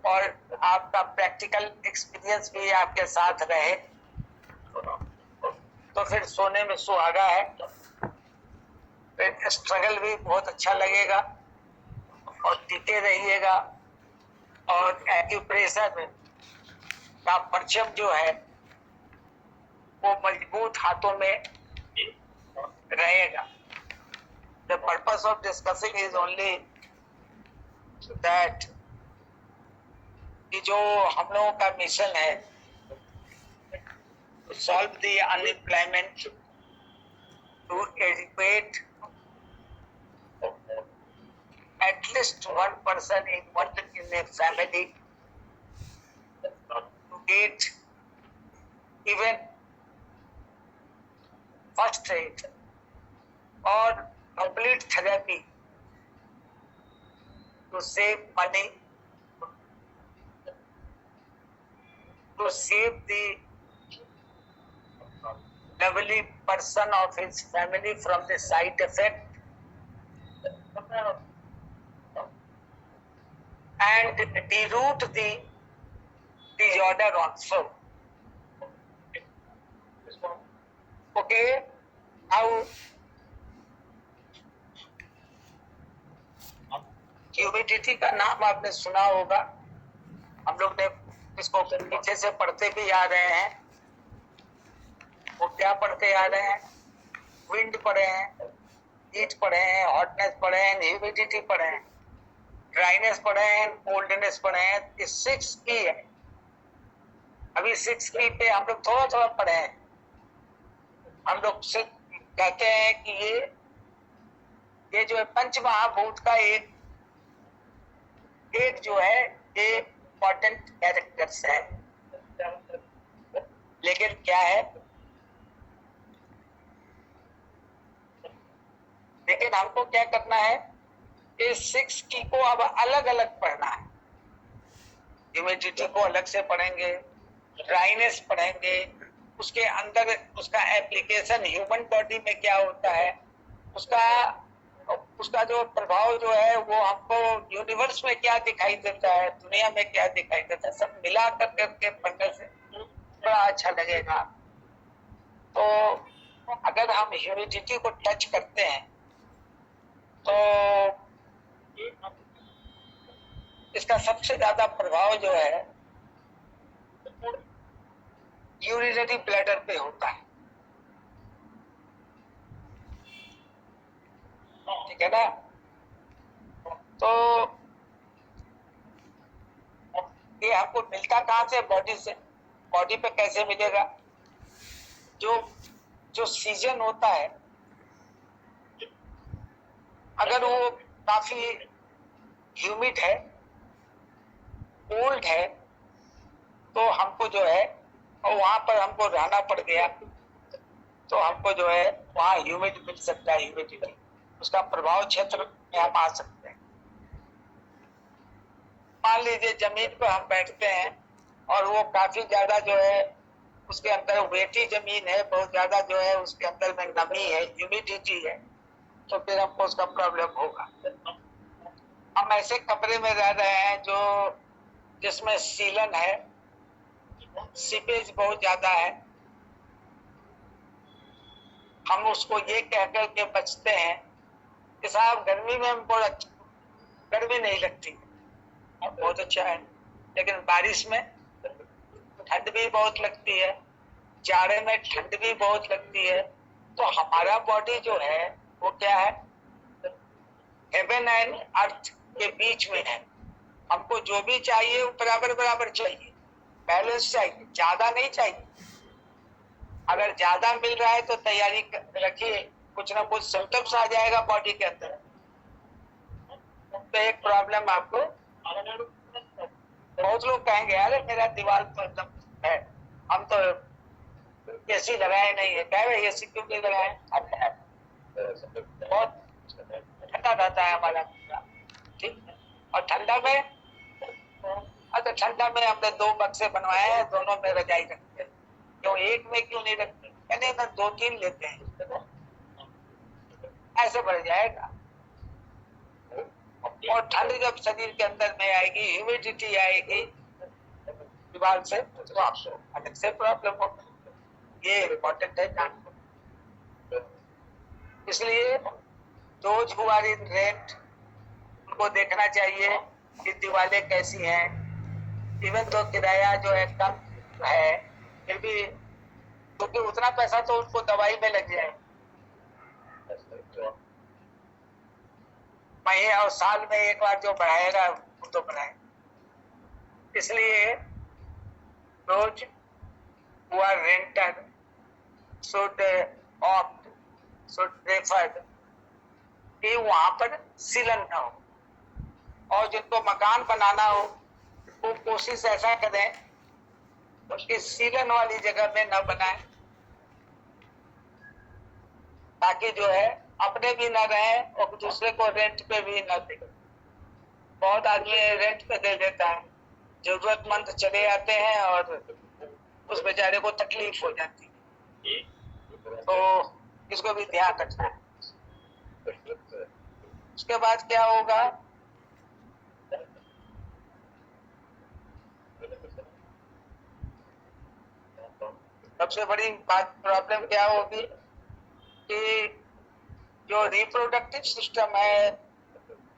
और आपका प्रैक्टिकल एक्सपीरियंस भी आपके साथ रहे तो फिर सोने में सुहागा है, फिर स्ट्रगल भी बहुत अच्छा लगेगा और टिके रहिएगा। और एक्यूप्रेशर का परचम जो है वो मजबूत हाथों में रहेगा। The purpose of discussing is only that कि जो हम लोगों का मिशन है to solve the unemployment, to educate at least one person in a family to get even first aid or complete therapy to save money, to save the lovely person of his family from the side effect, and deroot the disorder also. Okay, now humidity का नाम आपने सुना होगा, हम लोग ने इसको पीछे से पढ़ते भी आ रहे हैं। वो क्या पढ़ते आ रहे हैं? विंड पढ़े हैं, हीट पढ़े हैं, हॉटनेस पढ़े हैं, ह्यूमिडिटी पढ़े हैं, ड्राइनेस पढ़े हैं, कोल्डनेस पढ़े हैं। ये 6 की है। अभी 6 की पे हम लोग थोड़ा थोड़ा पढ़े हैं। हम लोग कहते हैं कि ये जो है पंच महाभूत का एक जो है ये इम्पोर्टेंट कैरेक्टर्स है। लेकिन क्या है, लेकिन हमको क्या करना है, इस 6 की को अब अलग अलग पढ़ना है। ह्यूमिडिटी को अलग से पढ़ेंगे, ड्राइनेस पढ़ेंगे, उसके अंदर उसका एप्लीकेशन ह्यूमन बॉडी में क्या होता है, उसका जो प्रभाव जो है वो हमको यूनिवर्स में क्या दिखाई देता है, दुनिया में क्या दिखाई देता है, सब मिला करके पढ़ने से बड़ा अच्छा लगेगा। तो अगर हम ह्यूमिडिटी को टच करते हैं तो इसका सबसे ज्यादा प्रभाव जो है यूरिनरी ब्लैडर पे होता है। ठीक है ना? तो ये आपको मिलता कहाँ से? बॉडी से। बॉडी पे कैसे मिलेगा? जो सीजन होता है, अगर वो काफी ह्यूमिड है, कोल्ड है, तो हमको जो है और वहां पर हमको रहना पड़ गया तो हमको जो है वहां ह्यूमिड मिल सकता है, ह्यूमिडिटी उसका प्रभाव क्षेत्र में हम आ सकते हैं। मान लीजिए जमीन पर हम बैठते हैं और वो काफी ज्यादा जो है उसके अंदर वेटी जमीन है, बहुत ज्यादा जो है उसके अंदर में नमी है, ह्यूमिडिटी है, तो फिर हमको उसका प्रॉब्लम होगा। हम ऐसे कमरे में रह रहे हैं जिसमें सीलन है, सीपेज बहुत ज्यादा है, हम उसको ये कह करके बचते हैं कि साहब गर्मी में हमको गर्मी नहीं लगती, बहुत अच्छा है, लेकिन बारिश में ठंड भी बहुत लगती है, जाड़े में ठंड भी बहुत लगती है। तो हमारा बॉडी जो है वो क्या है, हेवन एंड अर्थ के बीच में है। हमको जो भी चाहिए वो बराबर बराबर चाहिए, बैलेंस चाहिए, ज्यादा नहीं चाहिए। अगर ज्यादा मिल रहा है तो तैयारी रखिए, कुछ ना कुछ सिम्टम्स आ जाएगा बॉडी के अंदर। तो एक प्रॉब्लम आपको, बहुत लोग कहेंगे अरे मेरा दीवार तो एकदम है, हम तो एसी लगाए नहीं है। क्या है एसी क्यों नहीं लगाए? बहुत ठंडा रहता है हमारा, ठीक। और ठंडा में, अच्छा ठंडा में हमने 2 बक्से बनवाए हैं, दोनों में रजाई रखते हैं। क्यों एक में क्यों नहीं रखते? कहने में 2-3 लेते हैं, ऐसे बढ़ जाएगा। और ठंड जब शरीर के अंदर में आएगी, ह्यूमिडिटी आएगी दीवार से, तो आपको अलग से प्रॉब्लम होगा। ये इम्पोर्टेंट है जानना। इसलिए those who are in rent, उनको देखना चाहिए कि दीवारें कैसी हैं। इवन तो किराया जो है कम है, फिर भी क्योंकि उतना पैसा तो उनको दवाई में लग जाए, महीने और साल में एक बार जो बढ़ाएगा वो तो बढ़ाए। इसलिए those who are rented should opt, should prefer कि वहां पर सीलन न हो, और जिनको मकान बनाना हो वो कोशिश ऐसा करें कि सीलन वाली जगह में न बनाए, ताकि जो है अपने भी न रहे और दूसरे को रेंट पे भी न दे। बहुत आदमी रेंट पे दे देता है, जरूरतमंद चले आते हैं और उस बेचारे को तकलीफ हो जाती है। तो इसको भी ध्यान रखना है। उसके बाद क्या होगा, सबसे बड़ी बात प्रॉब्लम क्या होगी कि जो रिप्रोडक्टिव सिस्टम है,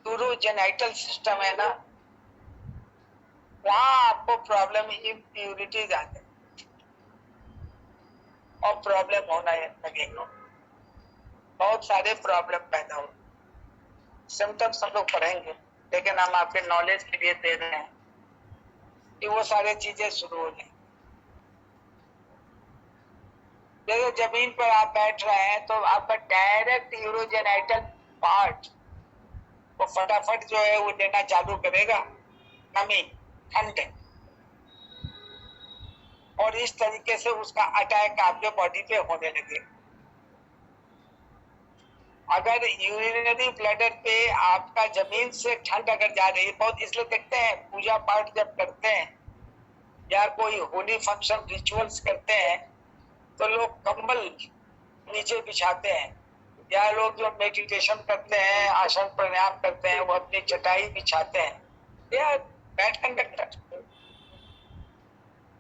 यूरोजेनाइटल सिस्टम है ना, वहां आपको प्रॉब्लम इम्प्यूरिटीज आ जाए और प्रॉब्लम होना लगेगा। बहुत सारे प्रॉब्लम पैदा हो। सिम्टम्स हम लोग पढ़ेंगे, लेकिन हम आपके नॉलेज के लिए दे रहे हैं कि वो सारे चीजें शुरू हो जाए। जैसे जमीन पर आप बैठ रहे हैं तो आपका डायरेक्ट यूरोजेनाइटल पार्ट वो फटाफट जो है वो लेना चालू करेगा नमी, ठंड, और इस तरीके से उसका अटैक आपके बॉडी पे होने लगे। अगर यूरिनरी ब्लैडर पे आपका जमीन से ठंड अगर जा रही है, बहुत इसलिए देखते हैं पूजा पाठ जब करते हैं या कोई होली फंक्शन रिचुअल्स करते हैं तो लोग कंबल नीचे बिछाते हैं, या लोग जो मेडिटेशन करते हैं, आसन प्राणायाम करते हैं, वो अपनी चटाई बिछाते हैं। या बैड कंडक्टर,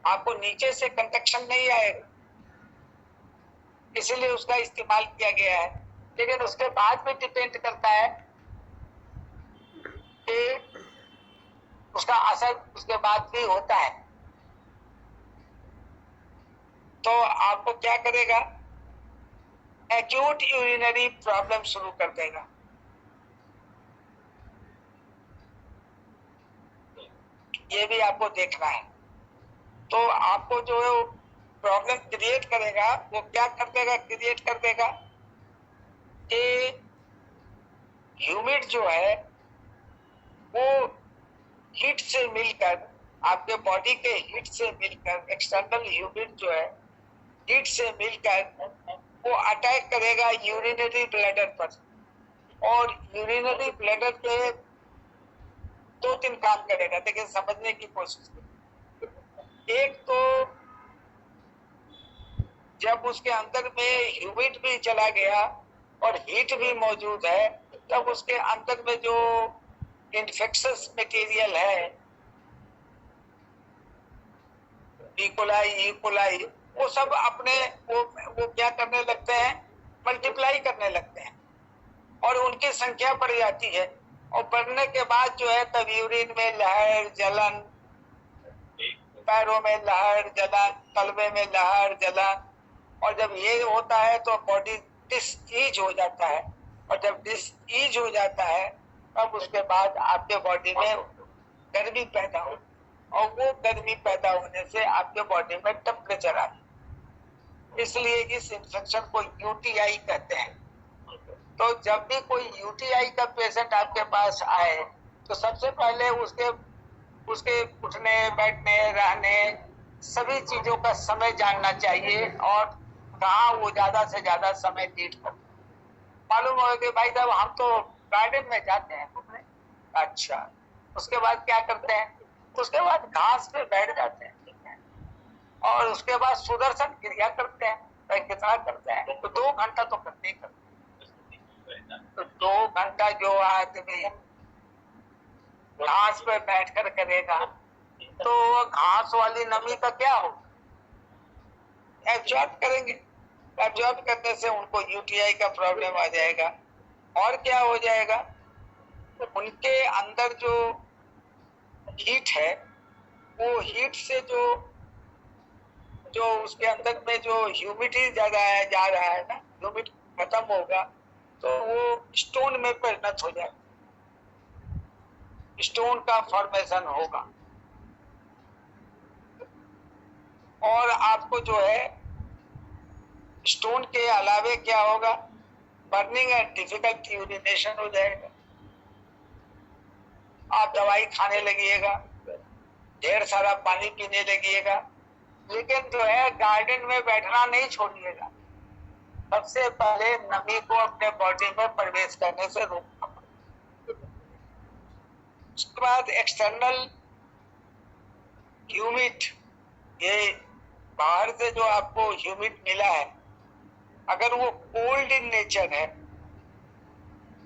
आपको नीचे से कंडक्शन नहीं आएगा, इसीलिए उसका इस्तेमाल किया गया है। लेकिन उसके बाद भी डिपेंड करता है कि उसका असर उसके बाद भी होता है। तो आपको क्या करेगा, एक्यूट यूरिनरी प्रॉब्लम शुरू कर देगा। ये भी आपको देखना है। तो आपको जो है प्रॉब्लम क्रिएट करेगा, वो क्या कर देगा, क्रिएट कर देगा कि ह्यूमिड जो है वो हीट से मिलकर, आपके बॉडी के हीट से मिलकर, एक्सटर्नल ह्यूमिड जो है हीट से मिलकर वो अटैक करेगा यूरिनरी ब्लैडर पर। और यूरिनरी ब्लैडर पे 2-3 काम करेगा, लेकिन समझने की कोशिश करें। एक तो जब उसके अंदर में ह्यूमिड भी चला गया और हीट भी मौजूद है, तब उसके अंदर में जो इन्फेक्शस मटेरियल है, इकोलाई, वो सब अपने वो क्या करने लगते हैं, मल्टीप्लाई करने लगते हैं और उनकी संख्या बढ़ जाती है। और बढ़ने के बाद जो है तब यूरिन में लहर जलन, पैरों में लहर जलन, तलवे में लहर जलन, और जब ये होता है तो बॉडी डिसईज हो जाता है। और जब डिसईज हो जाता है तब उसके बाद आपके बॉडी में गर्मी पैदा हो, और वो गर्मी पैदा होने से आपके बॉडी में टेम्परेचर आ जाए। इसलिए इस इन्फेक्शन को यूटीआई कहते हैं। तो जब भी कोई यूटीआई का पेशेंट आपके पास आए तो सबसे पहले उसके उठने, बैठने, रहने, सभी चीजों का समय जानना चाहिए और कहाँ वो ज्यादा से ज्यादा समय नीड कर। मालूम हो कि भाई साहब हम तो गार्डन में जाते हैं घूमने, अच्छा, उसके बाद क्या करते हैं, उसके बाद घास पे बैठ जाते हैं और उसके बाद सुदर्शन क्रिया करते हैं। तो कितना करते हैं, तो 2 घंटा तो करते ही करते हैं। तो 2 घंटा जो आदमी घास पे बैठकर करेगा तो घास वाली नमी का क्या हो, एब्जॉर्ब करेंगे। एब्जॉर्ब करने से उनको यूटीआई का प्रॉब्लम आ जाएगा। और क्या हो जाएगा, उनके अंदर जो हीट है, वो हीट से जो उसके अंदर में जो ह्यूमिडिटी ज्यादा जा रहा है ना, ह्यूमिड खत्म होगा तो वो स्टोन में परिणत हो जाएगा, स्टोन का फॉर्मेशन होगा। और आपको जो है स्टोन के अलावे क्या होगा, बर्निंग एंड डिफिकल्ट यूरिनेशन हो जाएगा। आप दवाई खाने लगिएगा, ढेर सारा पानी पीने लगिएगा, लेकिन जो है गार्डन में बैठना नहीं छोड़िएगा। सबसे पहले नमी को अपने बॉडी में प्रवेश करने से रोकना पड़ेगा। उसके बाद एक्सटर्नल ह्यूमिड, ये बाहर से जो आपको ह्यूमिड मिला है, अगर वो कोल्ड इन नेचर है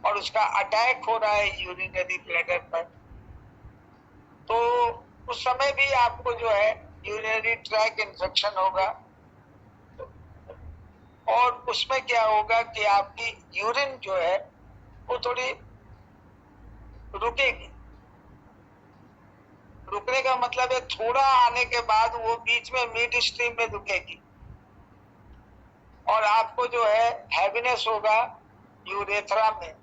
और उसका अटैक हो रहा है यूरिनरी ब्लैडर पर, तो उस समय भी आपको जो है यूरिनरी ट्रैक इन्फेक्शन होगा। और उसमें क्या होगा कि आपकी यूरिन जो है वो थोड़ी रुकेगी। रुकने का मतलब है थोड़ा आने के बाद वो बीच में मिड स्ट्रीम में रुकेगी और आपको जो है हैवीनेस होगा, यूरेथ्रा में,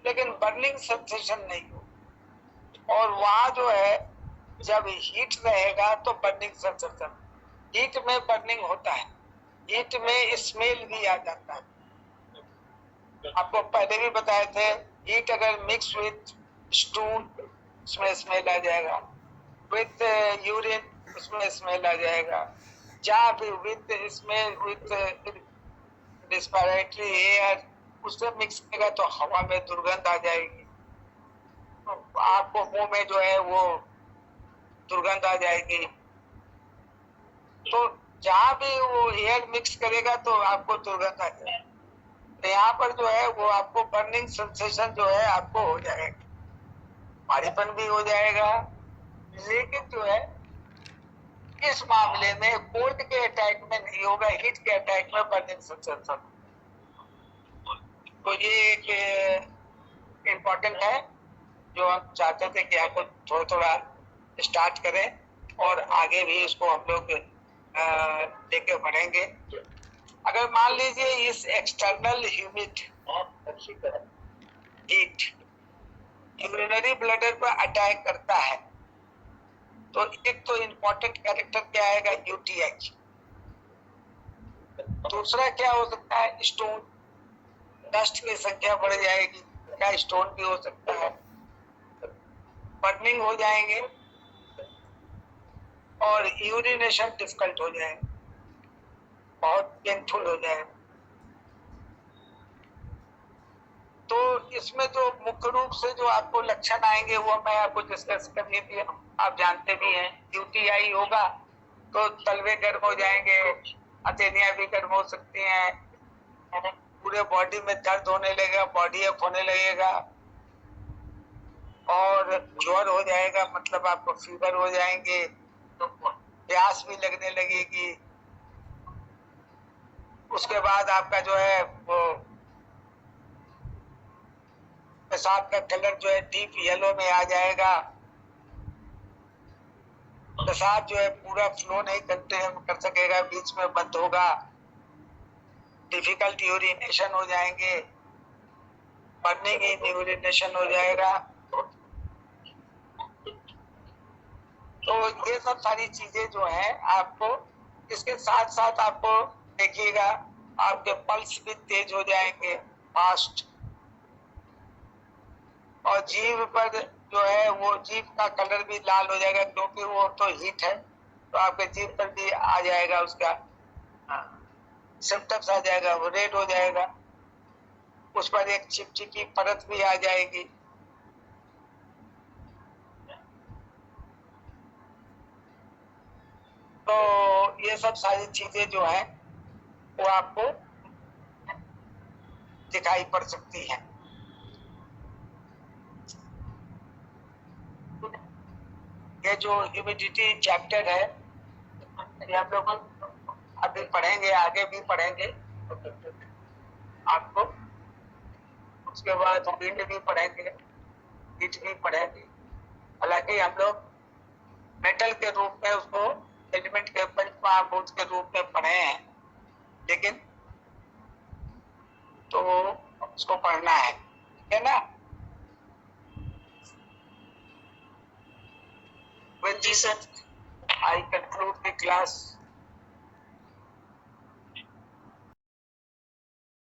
लेकिन बर्निंग सेंसेशन नहीं हो। और वहां जो है जब हीट रहेगा तो बर्निंग सेंसेशन, हीट में बर्निंग होता है, हीट में स्मेल भी आ जाता है। आपको पहले भी बताए थे, हीट अगर मिक्स विथ स्टूल उसमें स्मेल आ जाएगा, विथ यूरिन उसमें स्मेल आ जाएगा, जहाँ भी with smell with respiratory air उससे मिक्स करेगा तो हवा में दुर्गंध आ जाएगी, तो आपको मुंह में जो है वो दुर्गंध आ जाएगी। तो जहाँ भी वो एयर मिक्स करेगा तो आपको दुर्गंध आ जाएगी। तो यहाँ पर जो है वो आपको बर्निंग सेंसेशन जो है आपको हो जाएगा, भारीपन भी हो जाएगा। लेकिन जो है इस मामले में कोल्ड के अटैक में नहीं होगा, हीट के अटैक में बर्निंग सेंसेशन। तो ये एक इम्पोर्टेंट है जो हम चाहते थे कि आपको थोड़ा थोड़ा स्टार्ट करें और आगे भी इसको हम लोग लेके बढ़ेंगे। अगर मान लीजिए इस external humid heat urinary bladder पर अटैक करता है तो एक तो इम्पोर्टेंट कैरेक्टर क्या आएगा, यूटीएच। दूसरा क्या हो सकता है, स्टोन, डस्ट की संख्या बढ़ जाएगी, क्या स्टोन भी हो सकता है, बर्निंग हो जाएंगे और यूरिनेशन डिफिकल्ट हो जाएगा, बहुत पेनफुल हो जाएगा। तो इसमें जो मुख्य रूप से जो आपको लक्षण आएंगे वो मैं आपको डिस्कस करने दिया, आप जानते भी हैं। यूटीआई होगा तो तलवे गर्म हो जाएंगे, अतेनिया भी गर्म हो सकती हैं, पूरे बॉडी में दर्द होने लगेगा, बॉडी एक होने लगेगा और ज्वर हो जाएगा, मतलब आपको फीवर हो जाएंगे, तो प्यास भी लगने लगेगी। उसके बाद आपका जो है वो पेशाब का कलर जो है डीप येलो में आ जाएगा, पेशाब जो है पूरा फ्लो नहीं कर सकेगा, बीच में बंद होगा, डिफिकल्ट यूरिनेशन हो जाएंगे, बर्निंग इन यूरिनेशन हो जाएगा। तो ये सब सारी चीजें जो है आपको, इसके साथ साथ आपको देखिएगा आपके पल्स भी तेज हो जाएंगे, फास्ट, और जीभ पर जो है वो जीभ का कलर भी लाल हो जाएगा, क्योंकि वो तो हीट है, तो आपके जीभ पर भी आ जाएगा उसका सिम्टम्स आ जाएगा, वो रेड हो जाएगा, उस पर एक चिपचिपी परत भी आ जाएगी। तो ये सब सारी चीजें जो है वो आपको दिखाई पड़ सकती हैं। ये जो ह्यूमिडिटी चैप्टर है ये हम लोग अभी पढ़ेंगे, आगे भी पढ़ेंगे आपको, उसके बाद विंड भी पढ़ेंगे, हीट भी पढ़ेंगे। हालांकि हम लोग मेटल के रूप में उसको एलिमेंट के पंचमहाभूत के रूप में पढ़े हैं, लेकिन तो उसको पढ़ना है ना। With this, I conclude the class.